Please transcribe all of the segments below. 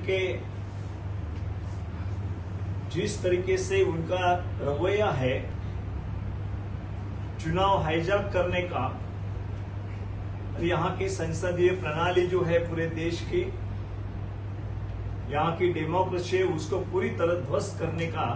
के जिस तरीके से उनका रवैया है चुनाव हाईजैक करने का, यहाँ की संसदीय प्रणाली जो है पूरे देश की, यहाँ की डेमोक्रेसी उसको पूरी तरह ध्वस्त करने का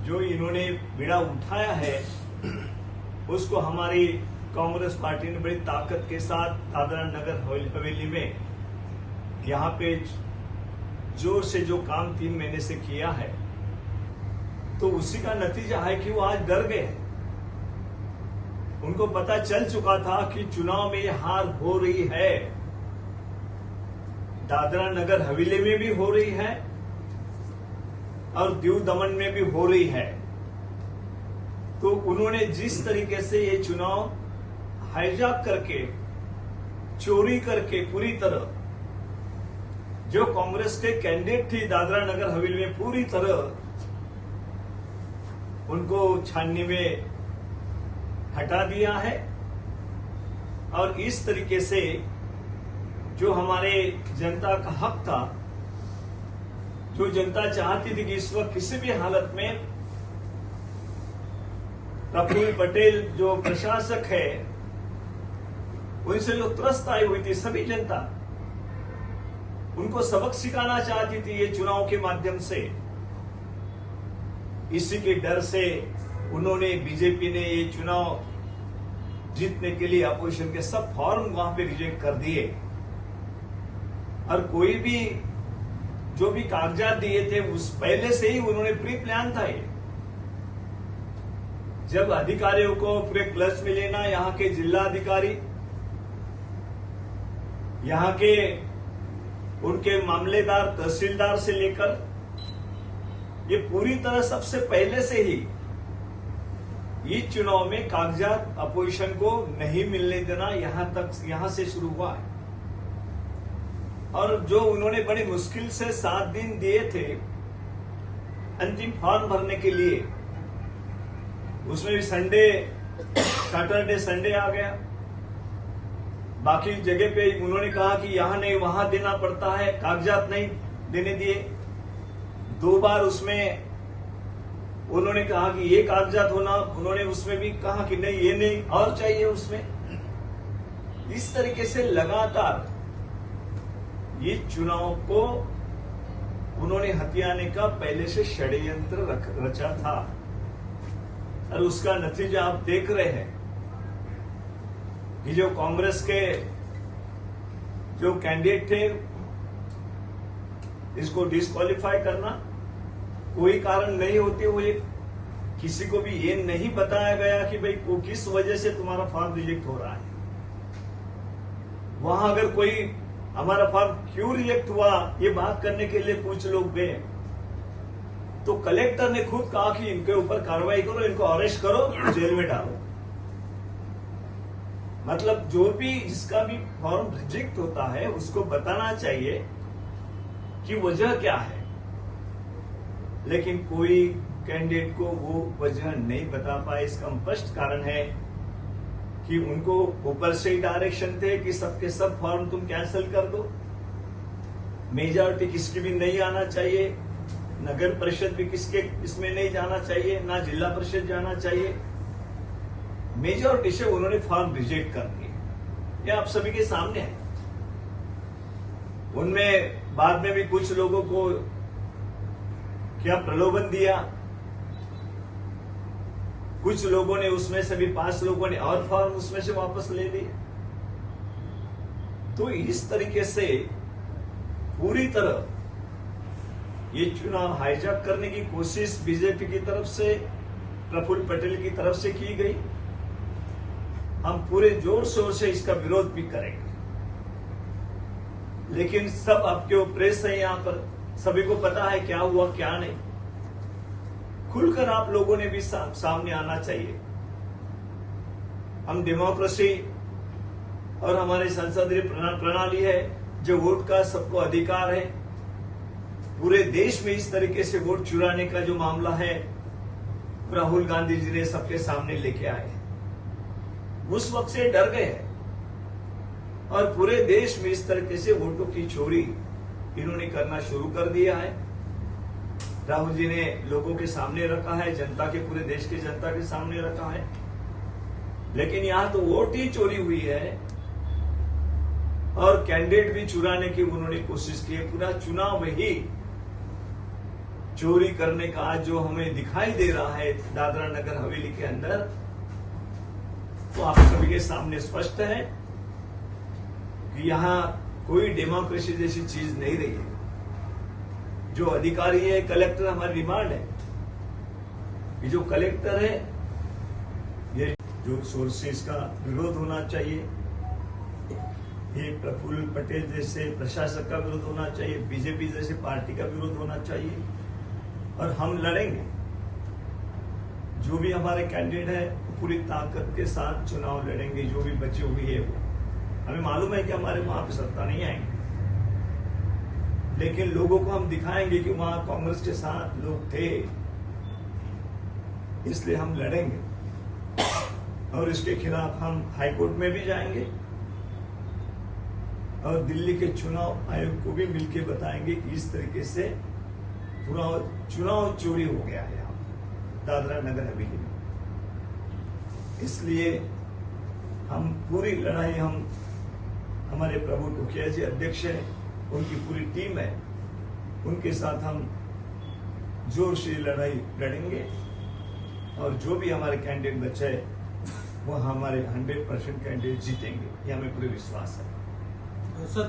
जो इन्होंने बीड़ा उठाया है, उसको हमारी कांग्रेस पार्टी ने बड़ी ताकत के साथ दादरा नगर हवेली में यहाँ पे जोर से जो काम 3 महीने से किया है, तो उसी का नतीजा है कि वो आज डर गए। उनको पता चल चुका था कि चुनाव में हार हो रही है, दादरा नगर हवेली में भी हो रही है और दीव दमन में भी हो रही है। तो उन्होंने जिस तरीके से ये चुनाव हाईजैक करके, चोरी करके पूरी तरह जो कांग्रेस के कैंडिडेट थी दादरा नगर हवेली में, पूरी तरह उनको छाननी में हटा दिया है। और इस तरीके से जो हमारे जनता का हक था, जो जनता चाहती थी कि इस वक्त किसी भी हालत में प्रफुल्ल पटेल जो प्रशासक है उनसे जो त्रस्त आई हुई थी सभी जनता, उनको सबक सिखाना चाहती थी ये चुनाव के माध्यम से। इसी के डर से उन्होंने, बीजेपी ने ये चुनाव जीतने के लिए अपोजिशन के सब फॉर्म वहां पे रिजेक्ट कर दिए और कोई भी जो भी कागजात दिए थे उस पहले से ही उन्होंने प्री प्लान था। ये जब अधिकारियों को पूरे क्लच में लेना, यहाँ के जिला अधिकारी, यहाँ के उनके मामलेदार तहसीलदार से लेकर ये पूरी तरह सबसे पहले से ही इस चुनाव में कागजात अपोजिशन को नहीं मिलने देना यहां से शुरू हुआ है। और जो उन्होंने बड़ी मुश्किल से 7 दिन दिए थे अंतिम फॉर्म भरने के लिए, उसमें भी सैटरडे संडे आ गया। बाकी जगह पे उन्होंने कहा कि यहां नहीं वहां देना पड़ता है, कागजात नहीं देने दिए। 2 बार उसमें उन्होंने कहा कि ये कागजात होना, उन्होंने उसमें भी कहा कि नहीं ये नहीं और चाहिए उसमें। इस तरीके से लगातार ये चुनाव को उन्होंने हथियाने का पहले से षड्यंत्र रचा था और उसका नतीजा आप देख रहे हैं कि जो कांग्रेस के जो कैंडिडेट थे, इसको डिस्क्वालीफाई करना कोई कारण नहीं होते हुए, किसी को भी ये नहीं बताया गया कि भाई को किस वजह से तुम्हारा फॉर्म रिजेक्ट हो रहा है। वहां अगर कोई हमारा फॉर्म क्यों रिजेक्ट हुआ ये बात करने के लिए कुछ लोग गए, तो कलेक्टर ने खुद कहा कि इनके ऊपर कार्रवाई करो, इनको अरेस्ट करो, जेल में डालो। मतलब जो भी जिसका भी फॉर्म रिजेक्ट होता है उसको बताना चाहिए कि वजह क्या है, लेकिन कोई कैंडिडेट को वो वजह नहीं बता पाए। इसका स्पष्ट कारण है कि उनको ऊपर से ही डायरेक्शन थे कि सबके सब फॉर्म तुम कैंसिल कर दो, मेजॉरिटी किसकी भी नहीं आना चाहिए, नगर परिषद भी किसके इसमें नहीं जाना चाहिए, ना जिला परिषद जाना चाहिए। मेजॉरिटी से उन्होंने फॉर्म रिजेक्ट कर दिए, ये आप सभी के सामने है। उनमें बाद में भी कुछ लोगों को क्या प्रलोभन दिया, कुछ लोगों ने उसमें से भी 5 लोगों ने और फॉर्म उसमें से वापस ले लिए। तो इस तरीके से पूरी तरह ये चुनाव हाईजैक करने की कोशिश बीजेपी की तरफ से, प्रफुल्ल पटेल की तरफ से की गई। हम पूरे जोर शोर से इसका विरोध भी करेंगे, लेकिन सब आपके प्रेस है, यहां पर सभी को पता है क्या हुआ क्या नहीं। खुलकर आप लोगों ने भी सामने आना चाहिए। हम डेमोक्रेसी और हमारी संसदीय प्रणाली है, जो वोट का सबको अधिकार है। पूरे देश में इस तरीके से वोट चुराने का जो मामला है, राहुल गांधी जी ने सबके सामने लेके आए। उस वक्त से डर गए हैं और पूरे देश में इस तरीके से वोटों की चोरी इन्होंने करना शुरू कर दिया है। राहुल जी ने लोगों के सामने रखा है, जनता के, पूरे देश की जनता के सामने रखा है। लेकिन यहां तो वोट ही चोरी हुई है और कैंडिडेट भी चुराने की उन्होंने कोशिश की है। पूरा चुनाव ही चोरी करने का आज जो हमें दिखाई दे रहा है दादरा नगर हवेली के अंदर, तो आप सभी के सामने स्पष्ट है कि यहां कोई डेमोक्रेसी जैसी चीज नहीं रही है। जो अधिकारी है, कलेक्टर, हमारी डिमांड है कि जो कलेक्टर है, ये जो सोर्सेस का विरोध होना चाहिए, ये प्रफुल्ल पटेल जैसे प्रशासक का विरोध होना चाहिए, बीजेपी जैसे पार्टी का विरोध होना चाहिए। और हम लड़ेंगे, जो भी हमारे कैंडिडेट है पूरी ताकत के साथ चुनाव लड़ेंगे। जो भी बची हुई है वो, हमें मालूम है कि हमारे वहां पे सत्ता नहीं आएंगे, लेकिन लोगों को हम दिखाएंगे कि वहां कांग्रेस के साथ लोग थे, इसलिए हम लड़ेंगे। और इसके खिलाफ हम हाईकोर्ट में भी जाएंगे और दिल्ली के चुनाव आयोग को भी मिलकर बताएंगे कि इस तरीके से पूरा चुनाव चोरी हो गया है यहाँ दादरा नगर हवेली में। इसलिए हम पूरी लड़ाई, हम हमारे प्रभु टोकिया जी अध्यक्ष हैं, उनकी पूरी टीम है, उनके साथ हम जोर से लड़ाई लड़ेंगे और जो भी हमारे कैंडिडेट बचे वो हमारे 100% कैंडिडेट जीतेंगे, ये हमें पूरे विश्वास है। सर,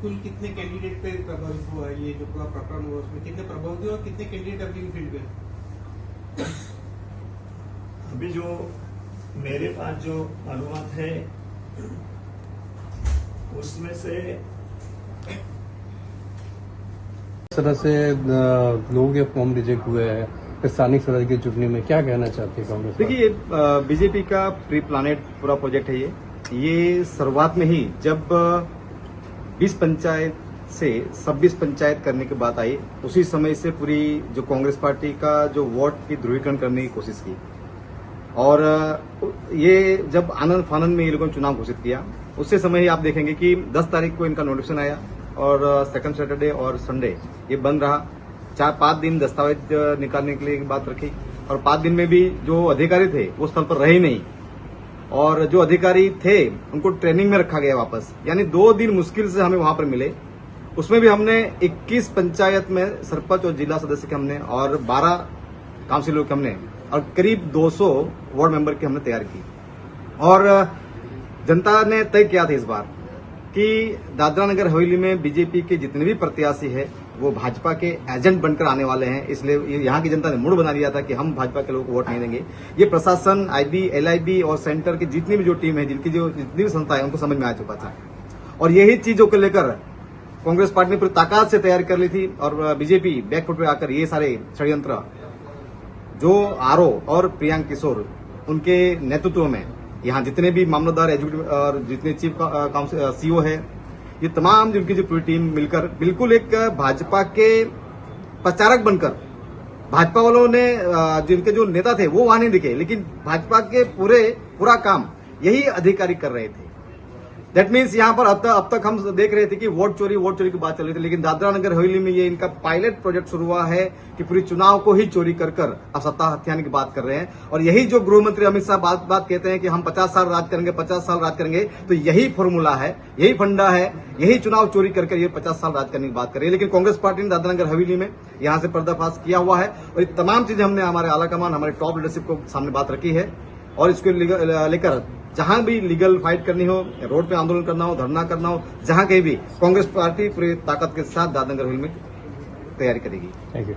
कुल कितने कैंडिडेट पे प्रभावित हुआ ये जो पूरा प्रकरण हुआ, उसमें कितने प्रभावित हुए और कितने कैंडिडेट अभी फील्ड पे? अभी जो मेरे पास जो मालूमात है उसमें से इस तरह से लोगों के फॉर्म रिजेक्ट हुए हैं स्थानिक स्वराज की चुनाव में, क्या कहना चाहते हैं कांग्रेस? देखिए, बीजेपी का प्री प्लानेड पूरा प्रोजेक्ट है ये शुरुआत में ही जब 20 पंचायत से 26 पंचायत करने की बात आई, उसी समय से पूरी जो कांग्रेस पार्टी का जो वोट की ध्रुवीकरण करने की कोशिश की। और ये जब आनंद फानंद में ये लोगों ने चुनाव घोषित किया, उससे समय ही आप देखेंगे कि 10 तारीख को इनका नोटिफिकेशन आया और सेकंड सैटरडे और संडे ये बंद रहा। 4-5 दिन दस्तावेज निकालने के लिए बात रखी और 5 दिन में भी जो अधिकारी थे वो स्थल पर रहे ही नहीं और जो अधिकारी थे उनको ट्रेनिंग में रखा गया वापस, यानी 2 दिन मुश्किल से हमें वहां पर मिले। उसमें भी हमने 21 पंचायत में सरपंच और जिला सदस्य के हमने और 12 काउंसिलरों के हमने और करीब 200 वार्ड मेंबर की हमने तैयार की। और जनता ने तय किया था इस बार कि दादरा नगर हवेली में बीजेपी के जितने भी प्रत्याशी है वो भाजपा के एजेंट बनकर आने वाले हैं। इसलिए यहाँ की जनता ने मूड बना लिया था कि हम भाजपा के लोगों को वोट नहीं देंगे। ये प्रशासन, आईबी, एलआईबी और सेंटर की जितनी भी जो टीम है, जिनकी जो जितनी भी संस्था है, उनको समझ में आ चुका था और यही चीजों को लेकर कांग्रेस पार्टी ने पूरी ताकत से तैयार कर ली थी और बीजेपी बैकफुट पे आकर ये सारे षड्यंत्र जो आरओ और प्रियांक किशोर उनके नेतृत्व में यहाँ जितने भी मामलतदार, एग्जीक्यूटिव और जितने चीफ काउंसिल सीओ है, ये तमाम जिनकी जो पूरी टीम मिलकर बिल्कुल एक भाजपा के प्रचारक बनकर, भाजपा वालों ने जिनके जो नेता थे वो वहां नहीं दिखे, लेकिन भाजपा के पूरा काम यही अधिकारी कर रहे थे। दैट मीन्स यहाँ पर अब तक हम देख रहे थे कि वोट चोरी की बात चल रही थी, लेकिन दादरा नगर हवेली में ये इनका पायलट प्रोजेक्ट शुरू हुआ है कि पूरी चुनाव को ही चोरी कर अब सत्ता हथियाने की बात कर रहे हैं। और यही जो गृह मंत्री अमित शाह बात कहते हैं कि हम 50 साल राज करेंगे, 50 साल राज करेंगे, तो यही फॉर्मूला है, यही फंडा है, यही चुनाव चोरी करके ये 50 साल राज करने की बात कर रही है। लेकिन कांग्रेस पार्टी ने दादरा नगर हवेली में यहाँ से पर्दाफाश किया हुआ है और ये तमाम चीजें हमने हमारे आलाकमान, हमारे टॉप लीडरशिप को सामने बात रखी है और इसको लेकर जहां भी लीगल फाइट करनी हो, रोड पे आंदोलन करना हो, धरना करना हो, जहां कहीं भी कांग्रेस पार्टी पूरी ताकत के साथ दादरा नगर हवेली में तैयारी करेगी। Thank you.